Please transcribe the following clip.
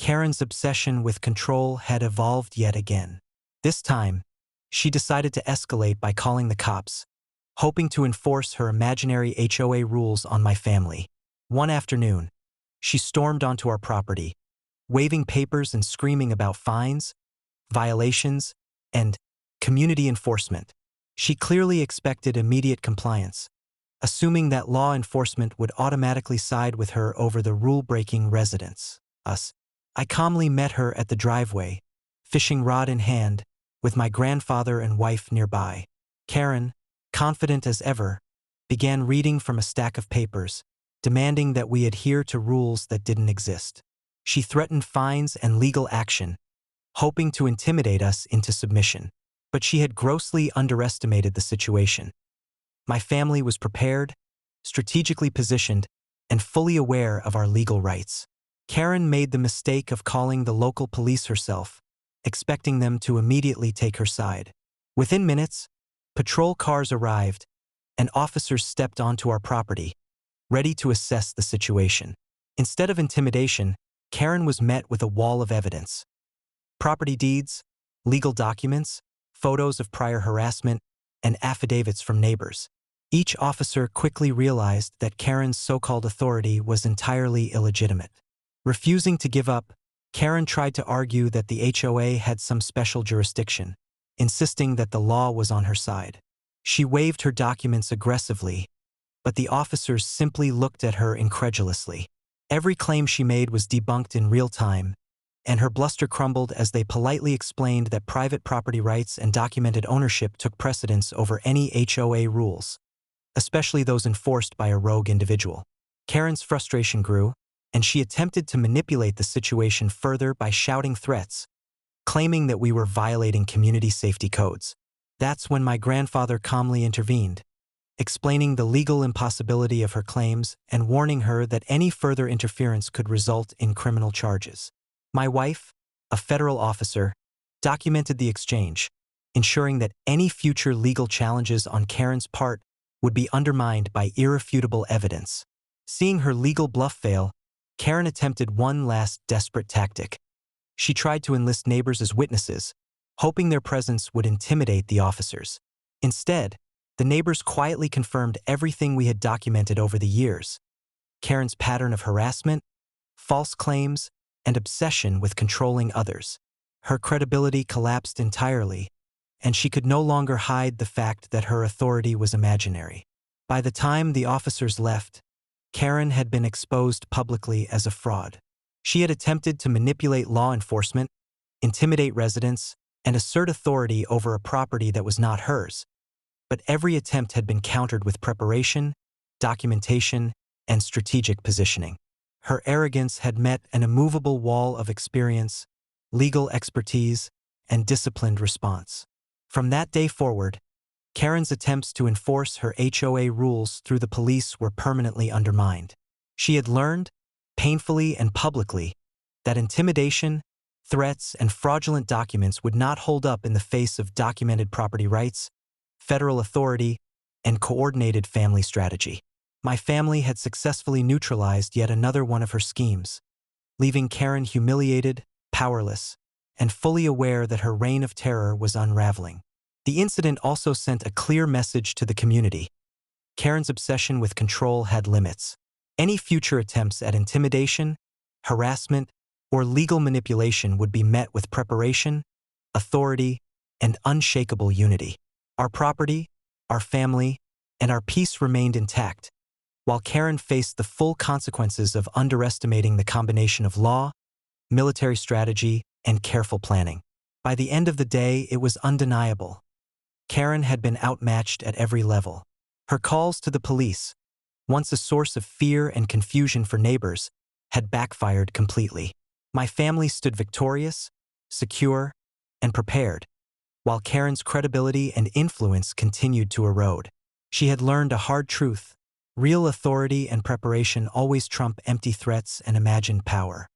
Karen's obsession with control had evolved yet again. This time, she decided to escalate by calling the cops, hoping to enforce her imaginary HOA rules on my family. One afternoon, she stormed onto our property, waving papers and screaming about fines, violations, and community enforcement. She clearly expected immediate compliance, assuming that law enforcement would automatically side with her over the rule-breaking residents, us. I calmly met her at the driveway, fishing rod in hand, with my grandfather and wife nearby. Karen, confident as ever, began reading from a stack of papers, demanding that we adhere to rules that didn't exist. She threatened fines and legal action, hoping to intimidate us into submission. But she had grossly underestimated the situation. My family was prepared, strategically positioned, and fully aware of our legal rights. Karen made the mistake of calling the local police herself, expecting them to immediately take her side. Within minutes, patrol cars arrived, and officers stepped onto our property, ready to assess the situation. Instead of intimidation, Karen was met with a wall of evidence. Property deeds, legal documents, photos of prior harassment, and affidavits from neighbors. Each officer quickly realized that Karen's so-called authority was entirely illegitimate. Refusing to give up, Karen tried to argue that the HOA had some special jurisdiction, insisting that the law was on her side. She waved her documents aggressively, but the officers simply looked at her incredulously. Every claim she made was debunked in real time, and her bluster crumbled as they politely explained that private property rights and documented ownership took precedence over any HOA rules, especially those enforced by a rogue individual. Karen's frustration grew, and she attempted to manipulate the situation further by shouting threats, claiming that we were violating community safety codes. That's when my grandfather calmly intervened, explaining the legal impossibility of her claims and warning her that any further interference could result in criminal charges. My wife, a federal officer, documented the exchange, ensuring that any future legal challenges on Karen's part would be undermined by irrefutable evidence. Seeing her legal bluff fail, Karen attempted one last desperate tactic. She tried to enlist neighbors as witnesses, hoping their presence would intimidate the officers. Instead, the neighbors quietly confirmed everything we had documented over the years: Karen's pattern of harassment, false claims, and obsession with controlling others. Her credibility collapsed entirely, and she could no longer hide the fact that her authority was imaginary. By the time the officers left, Karen had been exposed publicly as a fraud. She had attempted to manipulate law enforcement, intimidate residents, and assert authority over a property that was not hers. But every attempt had been countered with preparation, documentation, and strategic positioning. Her arrogance had met an immovable wall of experience, legal expertise, and disciplined response. From that day forward, Karen's attempts to enforce her HOA rules through the police were permanently undermined. She had learned, painfully and publicly, that intimidation, threats, and fraudulent documents would not hold up in the face of documented property rights, federal authority, and coordinated family strategy. My family had successfully neutralized yet another one of her schemes, leaving Karen humiliated, powerless, and fully aware that her reign of terror was unraveling. The incident also sent a clear message to the community. Karen's obsession with control had limits. Any future attempts at intimidation, harassment, or legal manipulation would be met with preparation, authority, and unshakable unity. Our property, our family, and our peace remained intact, while Karen faced the full consequences of underestimating the combination of law, military strategy, and careful planning. By the end of the day, it was undeniable. Karen had been outmatched at every level. Her calls to the police, once a source of fear and confusion for neighbors, had backfired completely. My family stood victorious, secure, and prepared, while Karen's credibility and influence continued to erode. She had learned a hard truth: real authority and preparation always trump empty threats and imagined power.